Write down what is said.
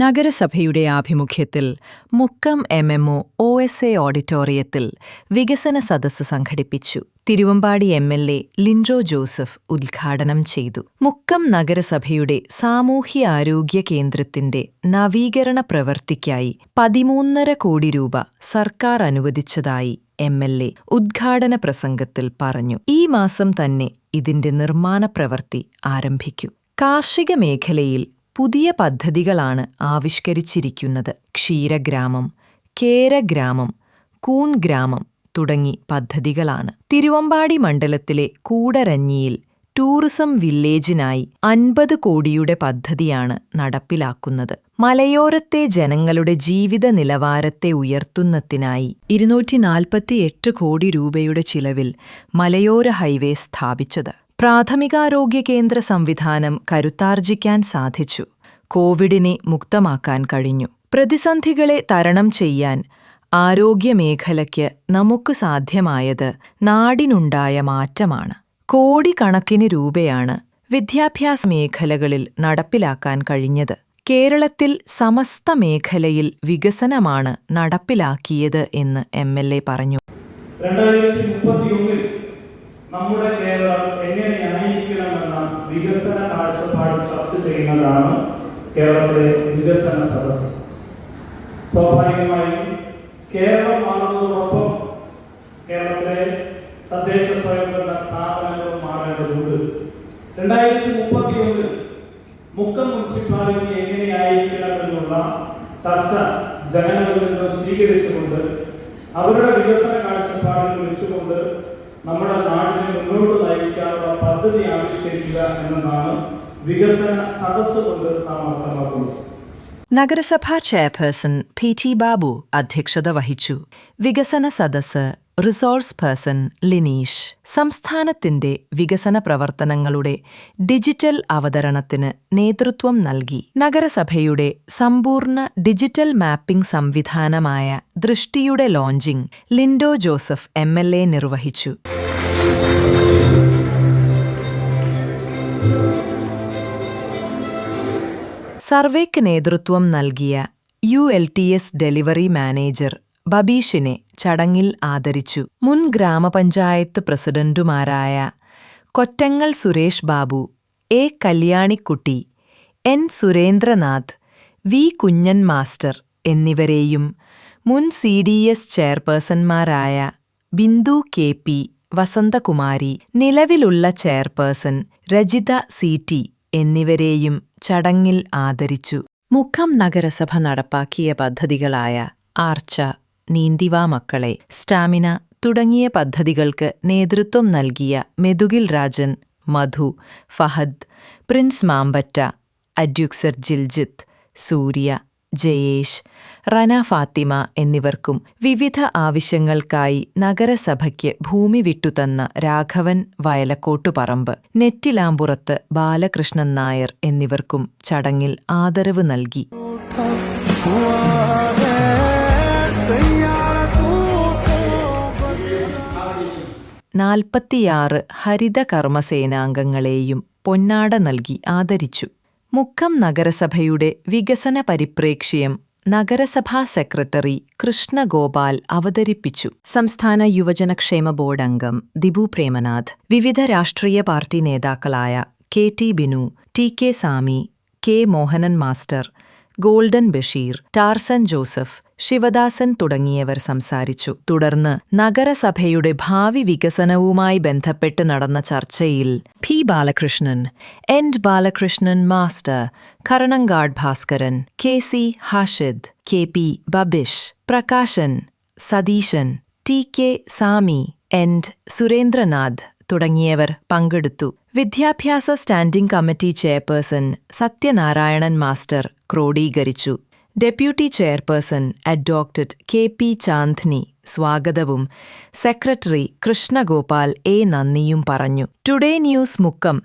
നഗരസഭയുടെ ആഭിമുഖ്യത്തിൽ Mukkam MMO OSA ഓഡിറ്റോറിയത്തിൽ വികസന സദസ്സ് സംഘടിപ്പിച്ചു. തിരുവമ്പാടി MLA ലിൻഡോ ജോസഫ് ഉദ്ഘാടനം ചെയ്തു. മുക്കം നഗരസഭയുടെ സാമൂഹ്യാരോഗ്യ കേന്ദ്രത്തിന്റെ നവീകരണ പ്രവൃത്തിക്കായി 13.5 കോടി രൂപ സർക്കാർ അനുവദിച്ചതായി MLA ഉദ്ഘാടന പ്രസംഗത്തിൽ പറഞ്ഞു. ഈ മാസം തന്നെ ഇതിന്റെ നിർമ്മാണ പ്രവൃത്തി ആരംഭിക്കും. കാർഷിക മേഖലയിൽ പുതിയ പദ്ധതികളാണ് ആവിഷ്കരിച്ചിരിക്കുന്നത്. ക്ഷീരഗ്രാമം, കേരഗ്രാമം, കൂൺഗ്രാമം തുടങ്ങി പദ്ധതികളാണ്. തിരുവമ്പാടി മണ്ഡലത്തിലെ കൂടരഞ്ഞിയിൽ ടൂറിസം വില്ലേജിനായി 50 കോടിയുടെ പദ്ധതിയാണ് നടപ്പിലാക്കുന്നത്. മലയോരത്തെ ജനങ്ങളുടെ ജീവിത നിലവാരത്തെ ഉയർത്തുന്നതിനായി 248 കോടി രൂപയുടെ ചിലവിൽ മലയോര ഹൈവേ സ്ഥാപിച്ചത്. പ്രാഥമികാരോഗ്യ കേന്ദ്ര സംവിധാനം കരുത്താർജിക്കാൻ സാധിച്ചു. കോവിഡിനെ മുക്തമാക്കാൻ കഴിഞ്ഞു. പ്രതിസന്ധികളെ തരണം ചെയ്യാൻ ആരോഗ്യമേഖലയ്ക്ക് നമുക്ക് സാധ്യമായത് നാടിനുണ്ടായ മാറ്റമാണ്. കോടിക്കണക്കിന് രൂപയാണ് വിദ്യാഭ്യാസ മേഖലകളിൽ നടപ്പിലാക്കാൻ കഴിഞ്ഞത്. കേരളത്തിൽ സമസ്ത മേഖലയിൽ വികസനമാണ് നടപ്പിലാക്കിയത് എന്ന് MLA പറഞ്ഞു. 2031 നമ്മുടെ കേരളം എങ്ങനെയായിരിക്കണമെന്ന വികസന കാഴ്ചപ്പാട് ചർച്ച ചെയ്യുന്നതാണ് കേരളത്തിലെ വികസന സദസ്സ്. സ്വാഭാവികമായും കേരളം മാറുന്നതോടൊപ്പം കേരളത്തിലെ തദ്ദേശ സ്വയംഭരണ സ്ഥാപനങ്ങളും മാറേണ്ടതുണ്ട്. 2031 മുക്കം മുനിസിപ്പാലിറ്റി എങ്ങനെയായിരിക്കണമെന്നുള്ള ചർച്ച ജനങ്ങളിൽ നിന്ന് സ്വീകരിച്ചുകൊണ്ട് അവരുടെ വികസന കാഴ്ചപ്പാടുകൾ വെച്ചുകൊണ്ട് നമ്മുടെ നാടിനെ മുന്നോട്ട് നയിക്കാനുള്ള പദ്ധതി ആവിഷ്കരിക്കുക എന്നതാണ് വികസന സദസ്സ് കൊണ്ട് നാം അർത്ഥമാക്കുന്നത്. നഗരസഭാ ചെയർപേഴ്സൺ PT ബാബു അധ്യക്ഷത വഹിച്ചു. വികസന സദസ്സ് റിസോഴ്സ് പേഴ്സൺ ലിനീഷ് സംസ്ഥാനത്തിന്റെ വികസന പ്രവർത്തനങ്ങളുടെ ഡിജിറ്റൽ അവതരണത്തിന് നേതൃത്വം നൽകി. നഗരസഭയുടെ സമ്പൂർണ്ണ ഡിജിറ്റൽ മാപ്പിംഗ് സംവിധാനമായ ദൃഷ്ടിയുടെ ലോഞ്ചിംഗ് ലിൻഡോ ജോസഫ് MLA നിർവഹിച്ചു. സർവേക്ക് നേതൃത്വം നൽകിയ ULTS ഡെലിവറി മാനേജർ ബബീഷിനെ ചടങ്ങിൽ ആദരിച്ചു. മുൻ ഗ്രാമപഞ്ചായത്ത് പ്രസിഡന്റുമാരായ Kottangal Suresh Babu, A Kalyanikutty, N Surendranath, V Kunhan master എന്നിവരെയും മുൻ CDS ചെയർപേഴ്സൺമാരായ ബിന്ദു KP, വസന്തകുമാരി, നിലവിലുള്ള ചെയർപേഴ്സൺ രജിത CT എന്നിവരെയും ചടങ്ങിൽ ആദരിച്ചു. മുക്കം നഗരസഭ നടപ്പാക്കിയ പദ്ധതികളായ ആർച്ച, നീന്തിവാ മക്കളെ, സ്റ്റാമിന തുടങ്ങിയ പദ്ധതികൾക്ക് നേതൃത്വം നൽകിയ മെതുകിൽ രാജൻ, മധു, ഫഹദ്, പ്രിൻസ് മാമ്പറ്റ, അഡ്യുക്സർ ജിൽജിത്ത്, സൂര്യ, ജയേഷ്, റന ഫാത്തിമ എന്നിവർക്കും വിവിധ ആവശ്യങ്ങൾക്കായി നഗരസഭയ്ക്ക് ഭൂമി വിട്ടുതന്ന രാഘവൻ വയലക്കോട്ടുപറമ്പ്, നെറ്റിലാമ്പുറത്ത് ബാലകൃഷ്ണൻ നായർ എന്നിവർക്കും ചടങ്ങിൽ ആദരവ് നൽകി. 46 ഹരിത കർമ്മസേനാംഗങ്ങളെയും പൊന്നാട നൽകി ആദരിച്ചു. മുക്കം നഗരസഭയുടെ വികസന പരിപ്രേക്ഷ്യം നഗരസഭാ സെക്രട്ടറി കൃഷ്ണഗോപാൽ അവതരിപ്പിച്ചു. സംസ്ഥാന യുവജനക്ഷേമ ബോർഡ് അംഗം ദിബു പ്രേമനാഥ്, വിവിധ രാഷ്ട്രീയ പാർട്ടി നേതാക്കളായ KT ബിനു, TK സാമി, K Mohanan master, golden Basheer, Tarzan Joseph, Sivadasan തുടങ്ങിയവർ സംസാരിച്ചു. തുടർന്ന് നഗരസഭയുടെ ഭാവി വികസനവുമായി ബന്ധപ്പെട്ട് നടന്ന ചർച്ചയിൽ P Balakrishnan, N Balakrishnan master, Karanankad Bhaskaran, KC Hashid, KP Babish, Prakashan, Satheesan, TK Sami, N Surendranath തുടങ്ങിയവർ പങ്കെടുത്തു. വിദ്യാഭ്യാസ standing committee chairperson Sathyanarayanan master ക്രോഡീകരിച്ചു. Deputy chairperson advocate KP Chandni സ്വാഗതവും സെക്രട്ടറി കൃഷ്ണഗോപാൽ A നന്ദിയും പറഞ്ഞു. Today news Mukkam